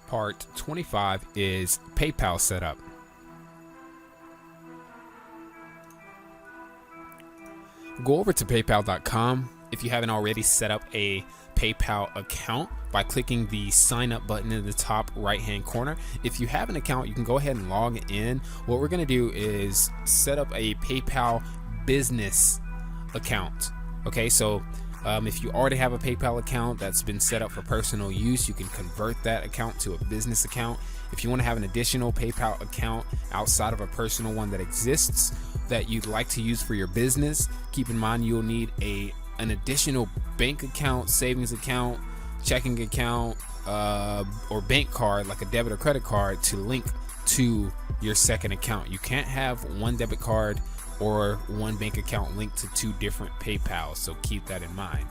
Part 25 is PayPal setup. Go over to paypal.com if you haven't already set up a PayPal account by clicking the sign up button in the top right hand corner. If you have an account, you can go ahead and log in. What we're going to do is set up a PayPal business account. Okay, so if you already have a PayPal account that's been set up for personal use, you can convert that account to a business account. If you want to have an additional PayPal account outside of a personal one that exists that you'd like to use for your business, keep in mind you'll need an additional bank account, savings account, checking account, or bank card like a debit or credit card to link to your second account. You can't have one debit card or one bank account linked to two different PayPal, so keep that in mind.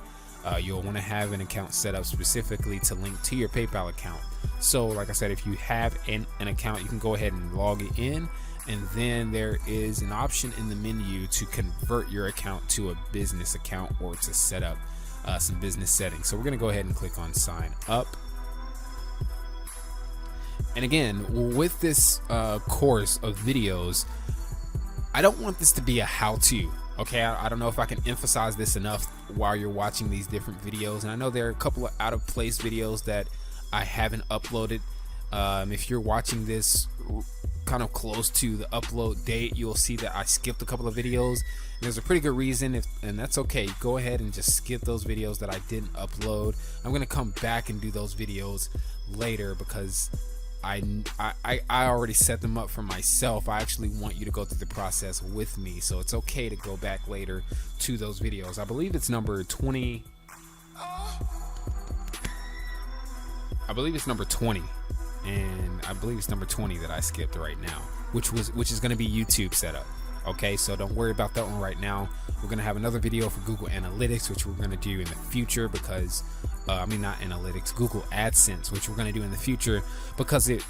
You'll want to have an account set up specifically to link to your PayPal account. So like I said, if you have an account, you can go ahead and log it in, and then there is an option in the menu to convert your account to a business account or to set up some business settings. So we're going to go ahead and click on sign up. And again, with this course of videos, I don't want this to be a how-to. Okay, I don't know if I can emphasize this enough while you're watching these different videos. And I know there are a couple of out-of-place videos that I haven't uploaded. If you're watching this kind of close to the upload date, you'll see that I skipped a couple of videos. And there's a pretty good reason, and that's okay. Go ahead and just skip those videos that I didn't upload. I'm gonna come back and do those videos later because I already set them up for myself. I actually want you to go through the process with me, so it's okay to go back later to those videos. I believe it's number 20. I believe it's number 20, and I believe it's number 20 that I skipped right now, which is going to be YouTube setup. Okay, so don't worry about that one right now. We're going to have another video for Google Analytics, which we're going to do in the future because not Analytics, Google AdSense, which we're going to do in the future because it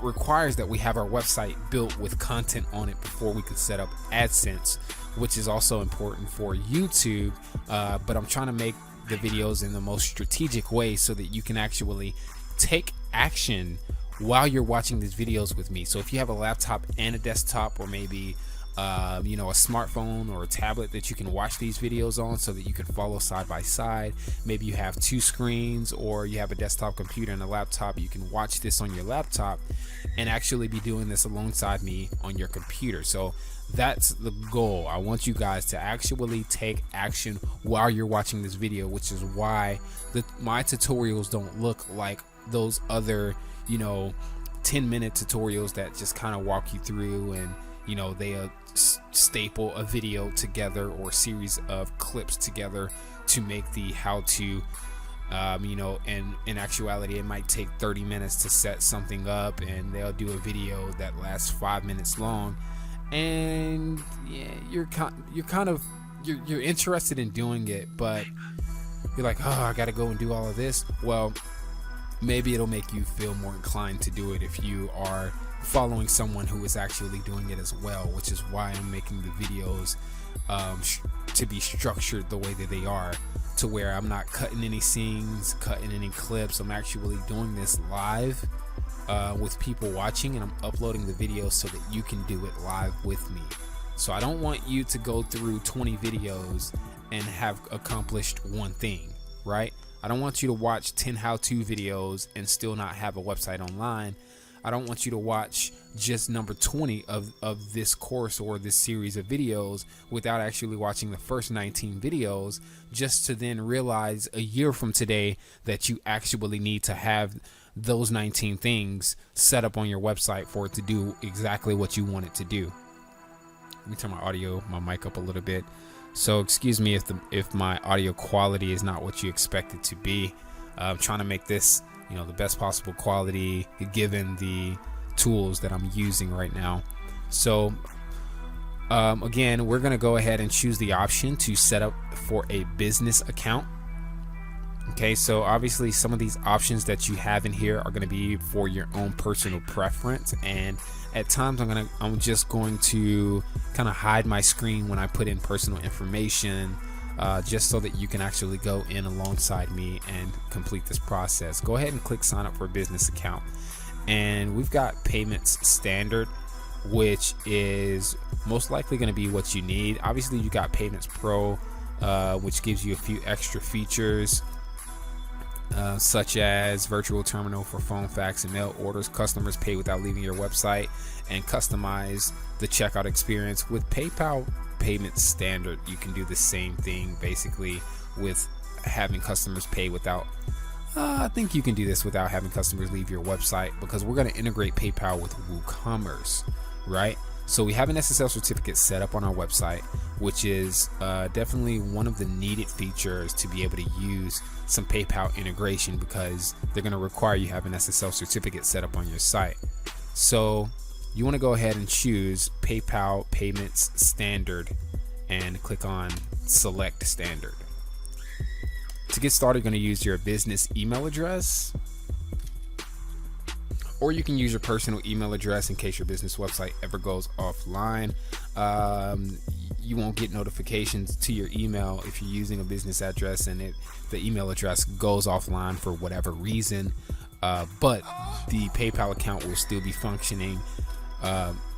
requires that we have our website built with content on it before we could set up AdSense, which is also important for YouTube. But I'm trying to make the videos in the most strategic way so that you can actually take action while you're watching these videos with me. So if you have a laptop and a desktop, or maybe a smartphone or a tablet that you can watch these videos on so that you can follow side by side. Maybe you have two screens, or you have a desktop computer and a laptop. You can watch this on your laptop and actually be doing this alongside me on your computer. So that's the goal. I want you guys to actually take action while you're watching this video, which is why my tutorials don't look like those other 10-minute tutorials that just kind of walk you through and they staple a video together or series of clips together to make the how-to. And in actuality, it might take 30 minutes to set something up, and they'll do a video that lasts 5 minutes long. And yeah, you're interested in doing it, but you're like, oh, I got to go and do all of this. Well, maybe it'll make you feel more inclined to do it if you are following someone who is actually doing it as well, which is why I'm making the videos to be structured the way that they are, to where I'm not cutting any scenes, cutting any clips. I'm actually doing this live with people watching, and I'm uploading the videos so that you can do it live with me. So I don't want you to go through 20 videos and have accomplished one thing, right? I don't want you to watch 10 how-to videos and still not have a website online. I don't want you to watch just number 20 of this course or this series of videos without actually watching the first 19 videos, just to then realize a year from today that you actually need to have those 19 things set up on your website for it to do exactly what you want it to do. Let me turn my mic up a little bit. So excuse me if my audio quality is not what you expect it to be. I'm trying to make this the best possible quality given the tools that I'm using right now. So again, we're going to go ahead and choose the option to set up for a business account. Okay, so obviously some of these options that you have in here are going to be for your own personal preference, and at times I'm just going to kind of hide my screen when I put in personal information just so that you can actually go in alongside me and complete this process. Go ahead and click sign up for a business account. And we've got payments standard, which is most likely going to be what you need. Obviously, you got payments pro, which gives you a few extra features, such as virtual terminal for phone, fax, and mail orders. Customers pay without leaving your website, and customize the checkout experience. With PayPal payment standard, you can do the same thing basically with having customers pay without I think you can do this without having customers leave your website, because we're going to integrate PayPal with WooCommerce, right? So we have an SSL certificate set up on our website, which is definitely one of the needed features to be able to use some PayPal integration, because they're going to require you have an SSL certificate set up on your site. So you want to go ahead and choose PayPal Payments Standard and click on Select Standard. To get started, you're going to use your business email address, or you can use your personal email address in case your business website ever goes offline. You won't get notifications to your email if you're using a business address and the email address goes offline for whatever reason, but the PayPal account will still be functioning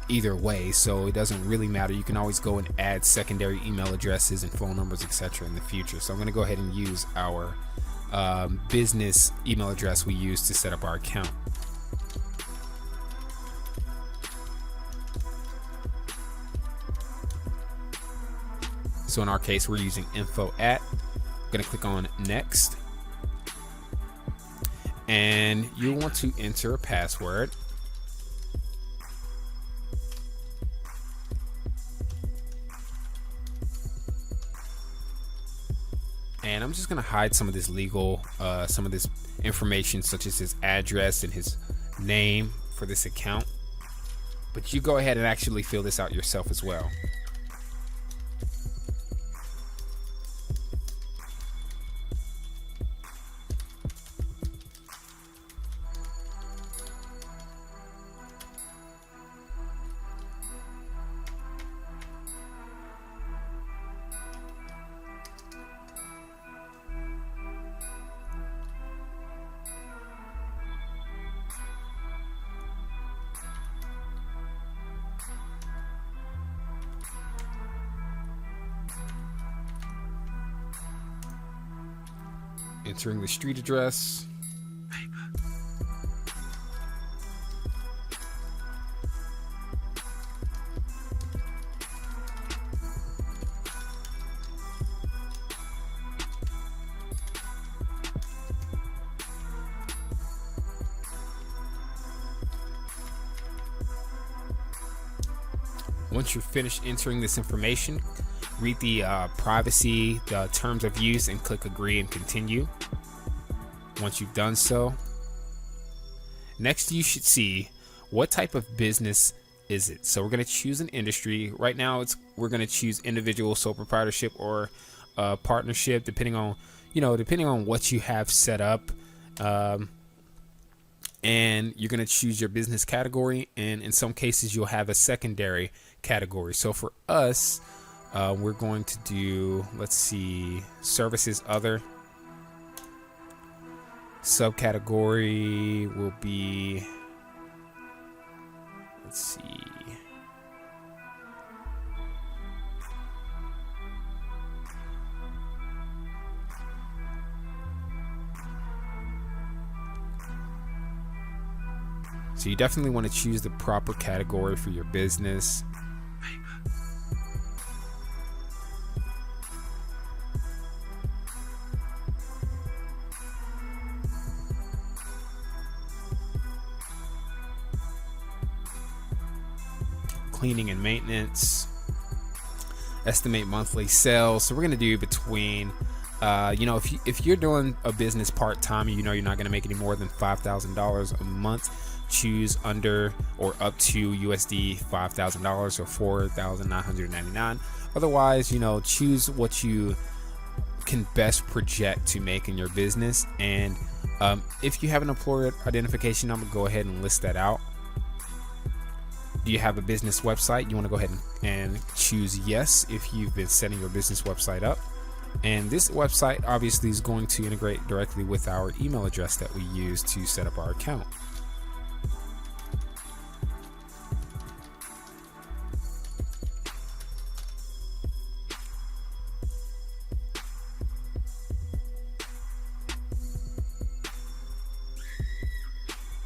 either way, so it doesn't really matter. You can always go and add secondary email addresses and phone numbers, etc. in the future. So I'm going to go ahead and use our business email address we use to set up our account. So in our case, we're using info@. I'm going to click on next, and you want to enter a password. And I'm just going to hide some of this some of this information, such as his address and his name for this account. But you go ahead and actually fill this out yourself as well. Entering the street address. Once you're finished entering this information, read the privacy, the terms of use, and click agree and continue. Once you've done so, next you should see what type of business is it. So we're going to choose an industry. Right now we're going to choose individual, sole proprietorship, or partnership, depending on what you have set up. And you're going to choose your business category, and in some cases you'll have a secondary category. So for us, we're going to do, let's see, services other. Subcategory will be, let's see, so you definitely want to choose the proper category for your business. Cleaning and maintenance. Estimate monthly sales. So we're going to do between if you're doing a business part-time, you're not going to make any more than $5,000 a month, choose under or up to USD $5,000 or $4,999. Otherwise, choose what you can best project to make in your business. And if you have an employer identification number, go ahead and list that out. Do you have a business website? You want to go ahead and choose yes if you've been setting your business website up. And this website obviously is going to integrate directly with our email address that we use to set up our account.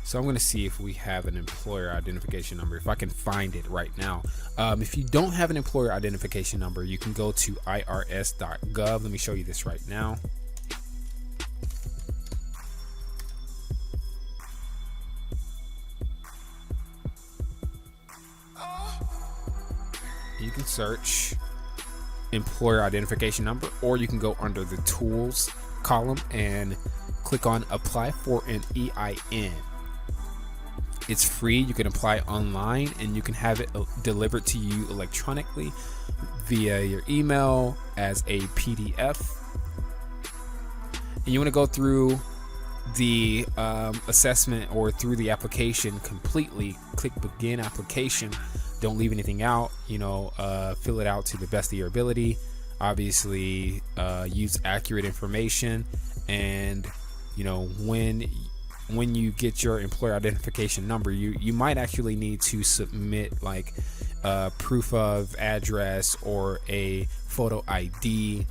So I'm going to see if we have an employer identification number, if I can find it right now. If you don't have an employer identification number, you can go to irs.gov. Let me show you this right now. You can search employer identification number, or you can go under the tools column and click on apply for an EIN. It's free. You can apply online, and you can have it delivered to you electronically via your email as a PDF. And you want to go through the assessment or through the application completely. Click begin application. Don't leave anything out. Fill it out to the best of your ability. Obviously, use accurate information, and when you get your employer identification number, you might actually need to submit like proof of address or a photo ID.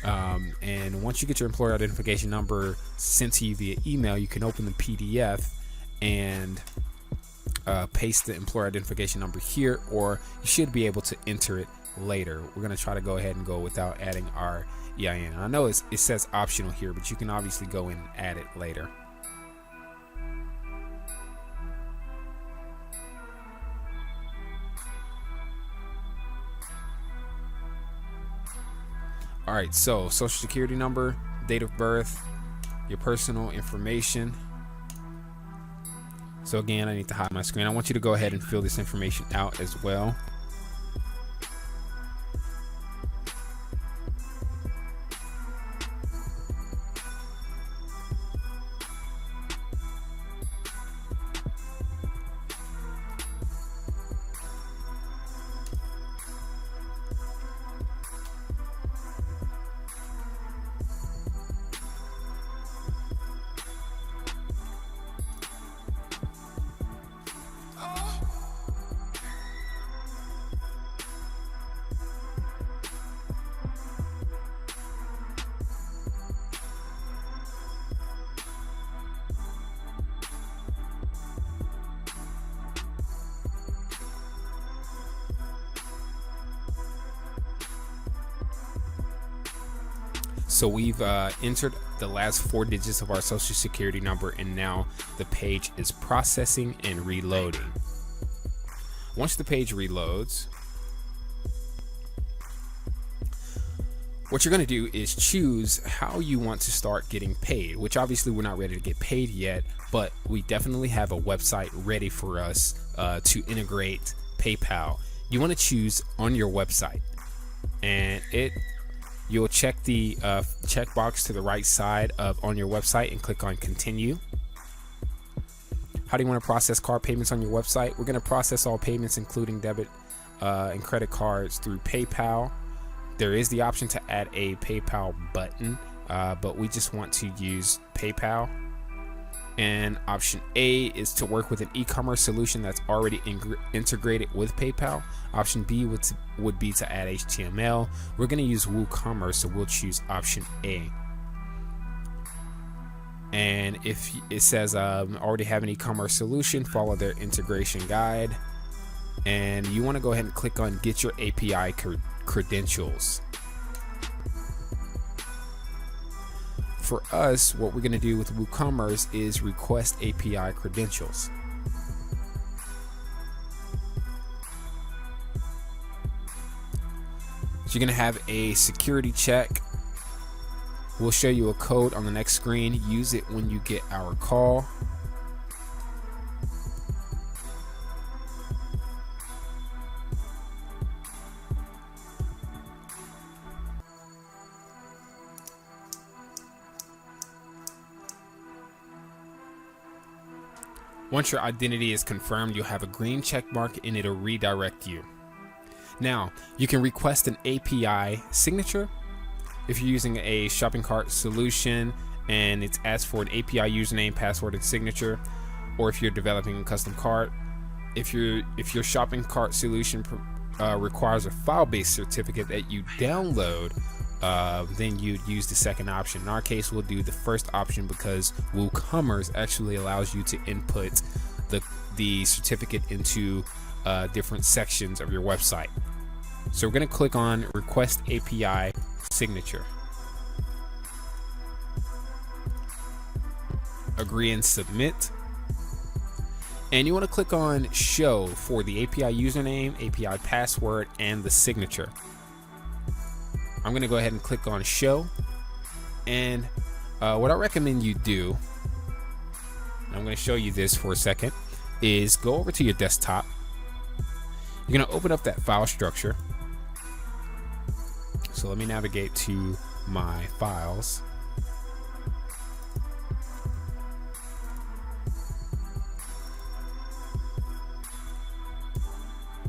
And once you get your employer identification number sent to you via email, you can open the PDF and paste the employer identification number here, or you should be able to enter it later. We're going to try to go ahead and go without adding our EIN. I know it says optional here, but you can obviously go in and add it later. All right, so social security number, date of birth, your personal information. So again, I need to hide my screen. I want you to go ahead and fill this information out as well. So we've entered the last 4 digits of our social security number, and now the page is processing and reloading. Once the page reloads, what you're going to do is choose how you want to start getting paid, which obviously we're not ready to get paid yet, but we definitely have a website ready for us to integrate PayPal. You want to choose on your website, and you'll check the checkbox to the right side of on your website and click on continue. How do you want to process card payments on your website? We're going to process all payments, including debit and credit cards, through PayPal. There is the option to add a PayPal button, but we just want to use PayPal. And option A is to work with an e-commerce solution that's already integrated with PayPal. Option B would be to add HTML. We're going to use WooCommerce, so we'll choose option A. And if it says already have an e-commerce solution, follow their integration guide. And you want to go ahead and click on get your API credentials. For us, what we're going to do with WooCommerce is request API credentials. So you're going to have a security check. We'll show you a code on the next screen. Use it when you get our call. Once your identity is confirmed, you'll have a green check mark and it'll redirect you. Now, you can request an API signature. if you're using a shopping cart solution and it's asked for an API username, password, and signature, or if you're developing a custom cart, if your shopping cart solution requires a file-based certificate that you download, then you'd use the second option. In our case, we'll do the first option because WooCommerce actually allows you to input the certificate into different sections of your website. So we're going to click on Request API Signature. Agree and submit. And you want to click on Show for the API username, API password, and the signature. I'm going to go ahead and click on Show. And what I recommend you do, I'm going to show you this for a second, is go over to your desktop. You're going to open up that file structure. So let me navigate to my files.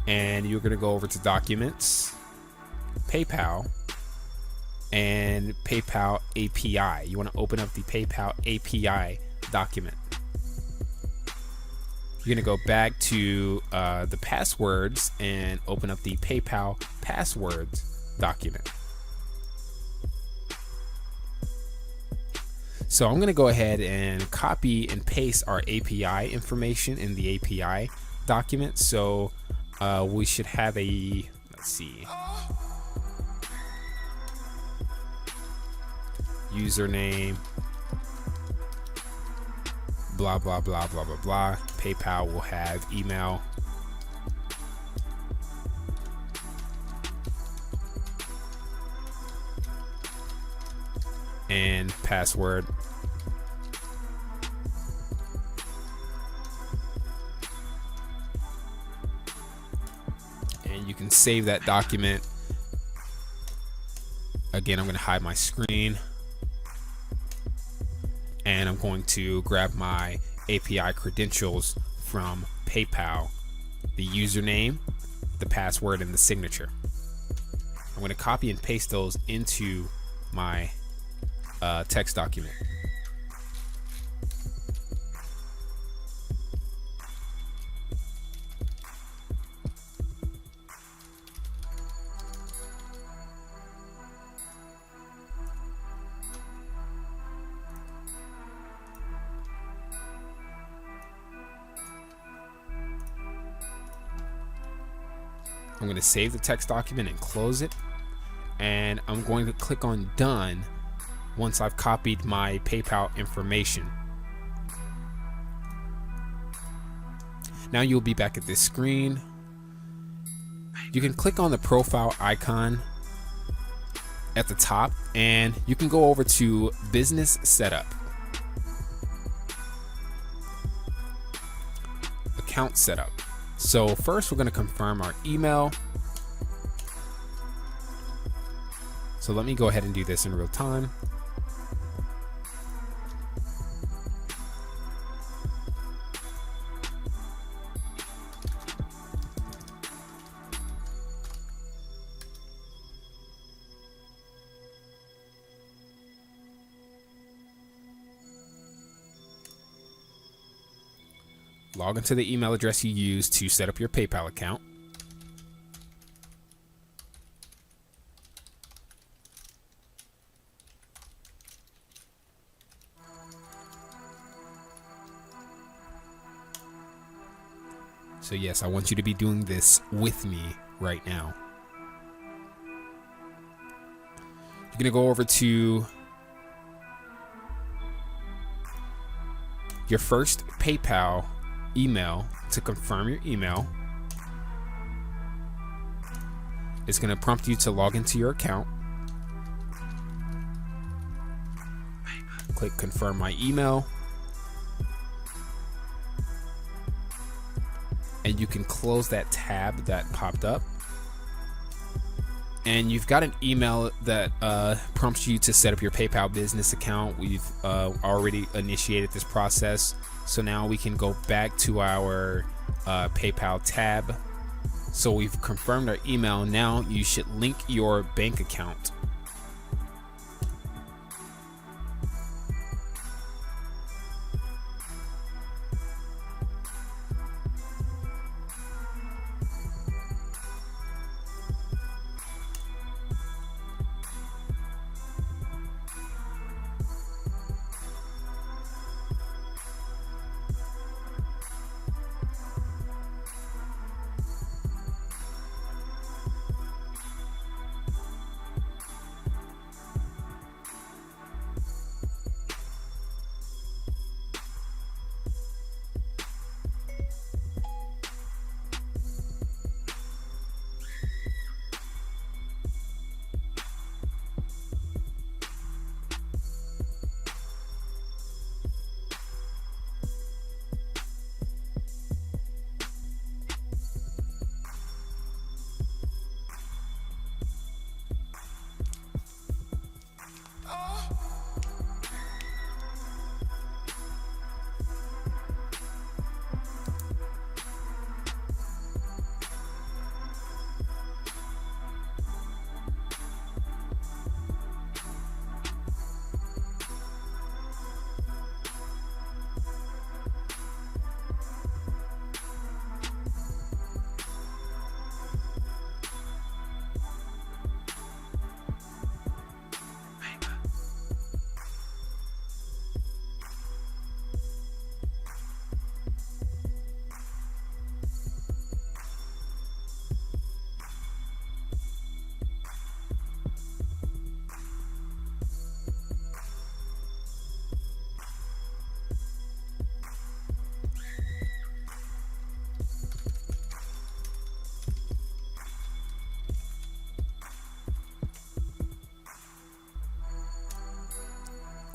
And you're going to go over to Documents, PayPal, and PayPal API. You want to open up the PayPal API document. You're going to go back to the passwords and open up the PayPal passwords document. So I'm going to go ahead and copy and paste our API information in the API document. So we should have a, let's see, username, blah, blah, blah, blah, blah, blah. PayPal will have email. And password. And you can save that document. Again, I'm going to hide my screen. And I'm going to grab my API credentials from PayPal, the username, the password, and the signature. I'm going to copy and paste those into my text document. I'm going to save the text document and close it. And I'm going to click on Done once I've copied my PayPal information. Now you'll be back at this screen. You can click on the profile icon at the top and you can go over to Business Setup, Account Setup. So first we're going to confirm our email. So let me go ahead and do this in real time. Log into the email address you used to set up your PayPal account. So yes, I want you to be doing this with me right now. You're going to go over to your first PayPal email to confirm your email. It's going to prompt you to log into your account. Click confirm my email. And you can close that tab that popped up. And you've got an email that prompts you to set up your PayPal business account. We've already initiated this process. So now we can go back to our PayPal tab. So we've confirmed our email. Now you should link your bank account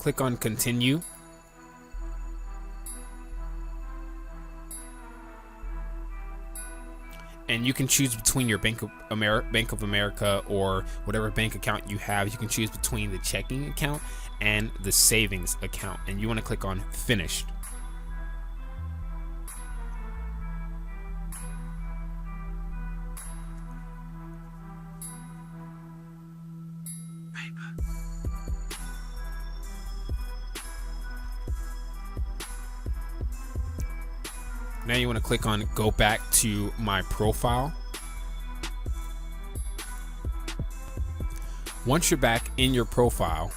click on continue. And you can choose between your Bank of America or whatever bank account you have. You can choose between the checking account and the savings account. And you want to click on finished. Now you want to click on go back to my profile. Once you're back in your profile,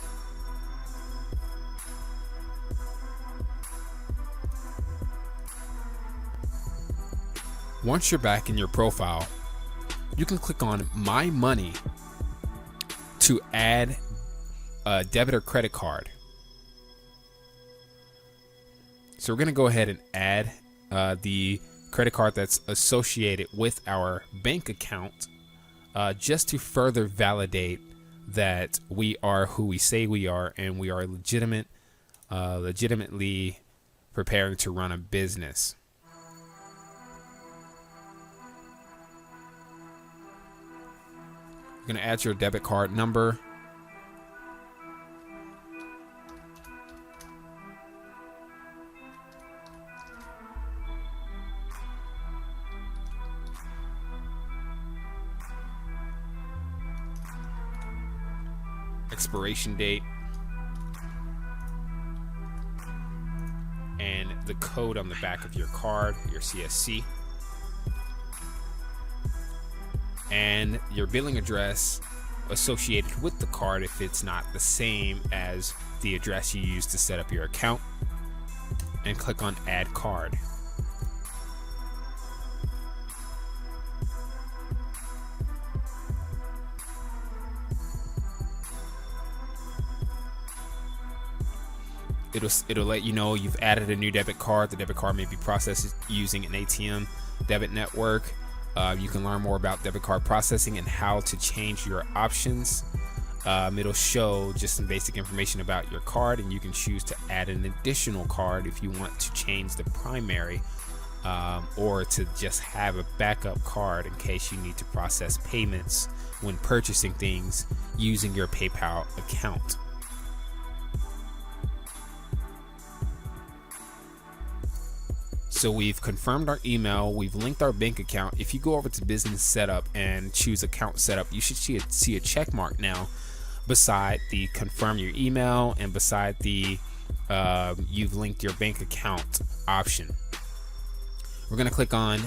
you can click on My Money to add a debit or credit card. So we're going to go ahead and add the credit card that's associated with our bank account, just to further validate that we are who we say we are and we are legitimately preparing to run a business. You're going to add your debit card number. Expiration date, and the code on the back of your card, your CSC, and your billing address associated with the card if it's not the same as the address you used to set up your account, and click on add card. It'll let you know you've added a new debit card. The debit card may be processed using an ATM debit network. You can learn more about debit card processing and how to change your options. It'll show just some basic information about your card, and you can choose to add an additional card if you want to change the primary, or to just have a backup card in case you need to process payments when purchasing things using your PayPal account. So we've confirmed our email, we've linked our bank account. If you go over to business setup and choose account setup, you should see a check mark now beside the confirm your email and beside the you've linked your bank account option. We're going to click on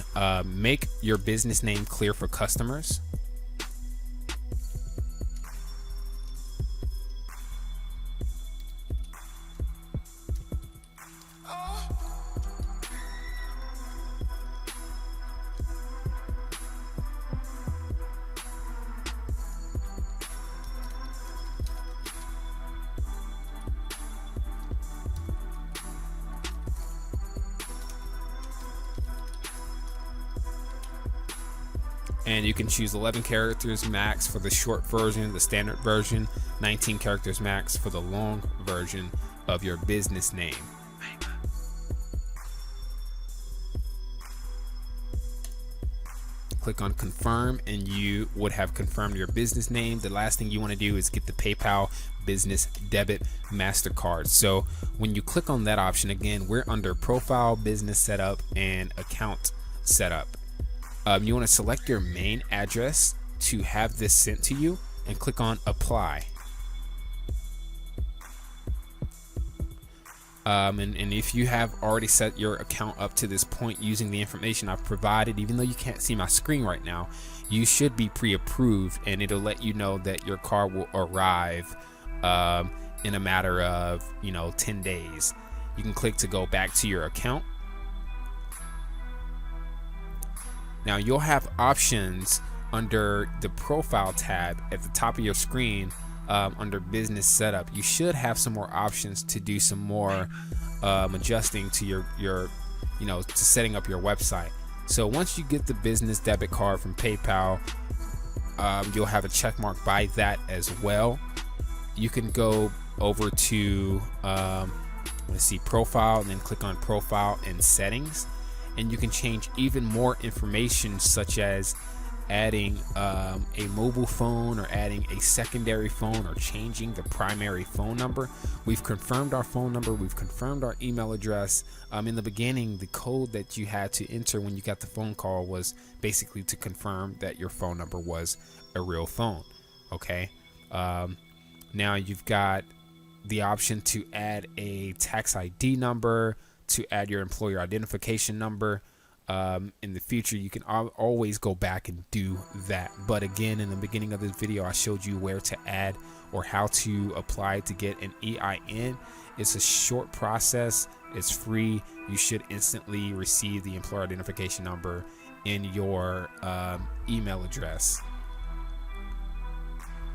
make your business name clear for customers. And you can choose 11 characters max for the short version, the standard version, 19 characters max for the long version of your business name. Click on confirm, and you would have confirmed your business name. The last thing you want to do is get the PayPal Business Debit MasterCard. So when you click on that option, again, we're under profile, business setup, and account setup. You want to select your main address to have this sent to you and click on apply. And if you have already set your account up to this point using the information I've provided, even though you can't see my screen right now, you should be pre-approved, and it'll let you know that your car will arrive in a matter of 10 days. You can click to go back to your account. Now you'll have options under the profile tab at the top of your screen, under business setup. You should have some more options to do some more adjusting to your to setting up your website. So once you get the business debit card from PayPal, you'll have a check mark by that as well. You can go over to let's see, profile, and then click on profile and settings, and you can change even more information, such as adding a mobile phone, or adding a secondary phone, or changing the primary phone number. We've confirmed our phone number, we've confirmed our email address. In the beginning, the code that you had to enter when you got the phone call was basically to confirm that your phone number was a real phone. Okay, now you've got the option to add a tax ID number, to add your employer identification number. In the future, you can always go back and do that. But again, in the beginning of this video, I showed you where to add, or how to apply to get an EIN. It's a short process. It's free. You should instantly receive the employer identification number in your email address.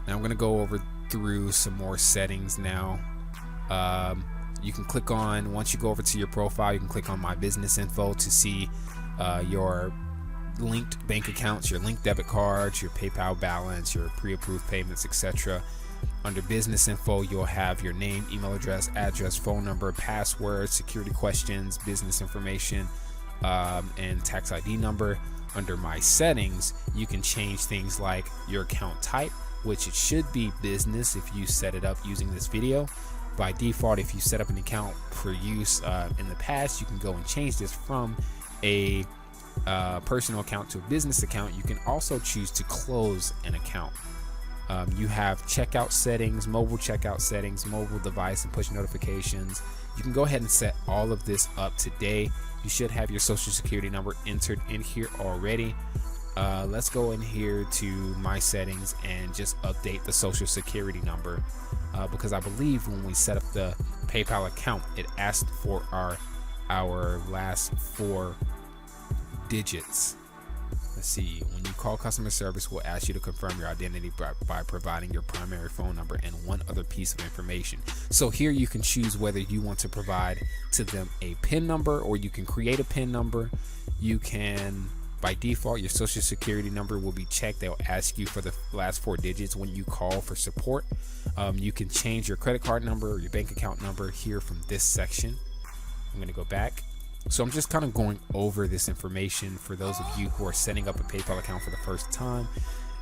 Now I'm going to go over through some more settings now. You can click on, once you go over to your profile, you can click on my business info to see your linked bank accounts, your linked debit cards, your PayPal balance, your pre-approved payments, etc. Under business info, you'll have your name, email address, phone number, password, security questions, business information, and tax ID number. Under my settings, you can change things like your account type, which it should be business if you set it up using this video. By default, if you set up an account for use in the past, you can go and change this from a personal account to a business account. You can also choose to close an account. You have checkout settings, mobile checkout settings, mobile device and push notifications. You can go ahead and set all of this up today. You should have your social security number entered in here already. Let's go in here to my settings and just update the social security number, because I believe when we set up the PayPal account, it asked for our last 4 digits. Let's see, when you call customer service, we'll ask you to confirm your identity by providing your primary phone number and one other piece of information. So here you can choose whether you want to provide to them a PIN number, or you can create a PIN number. You can, by default, your social security number will be checked. They'll ask you for the last 4 digits when you call for support. You can change your credit card number or your bank account number here from this section. I'm going to go back. So I'm just kind of going over this information for those of you who are setting up a PayPal account for the first time.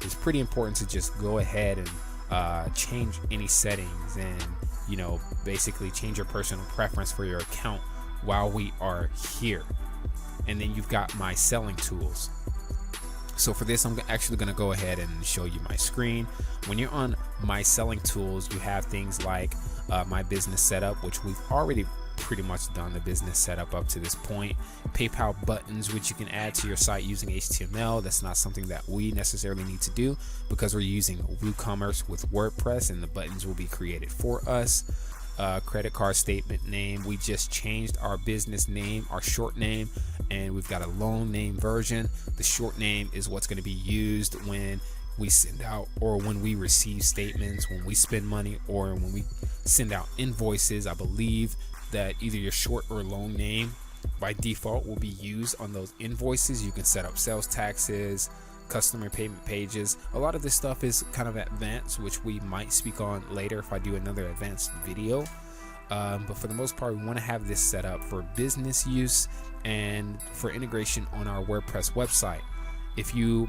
It's pretty important to just go ahead and change any settings, and basically change your personal preference for your account while we are here. And then you've got my selling tools. So for this, I'm actually going to go ahead and show you my screen. When you're on my selling tools, you have things like my business setup, which we've already pretty much done the business setup up to this point. PayPal buttons, which you can add to your site using HTML. That's not something that we necessarily need to do because we're using WooCommerce with WordPress, and the buttons will be created for us. Credit card statement name, we just changed our business name, our short name, and we've got a long name version. The short name is what's going to be used when we send out, or when we receive statements, when we spend money, or when we send out invoices. I believe that either your short or long name by default will be used on those invoices. You can set up sales taxes, customer payment pages. A lot of this stuff is kind of advanced, which we might speak on later if I do another advanced video. But for the most part, we want to have this set up for business use and for integration on our WordPress website. If you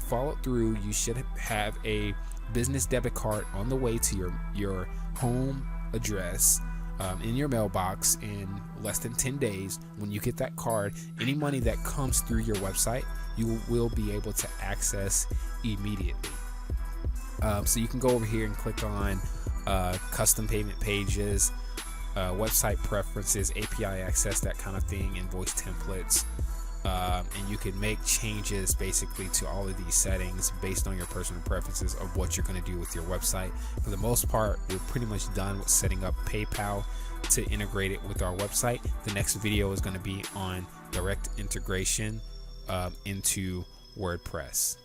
follow through, you should have a business debit card on the way to your home address in your mailbox in less than 10 days. When you get that card, any money that comes through your website, you will be able to access immediately. So you can go over here and click on custom payment pages, website preferences, API access, that kind of thing, invoice templates. And you can make changes basically to all of these settings based on your personal preferences of what you're going to do with your website. For the most part, we're pretty much done with setting up PayPal to integrate it with our website. The next video is going to be on direct integration into WordPress.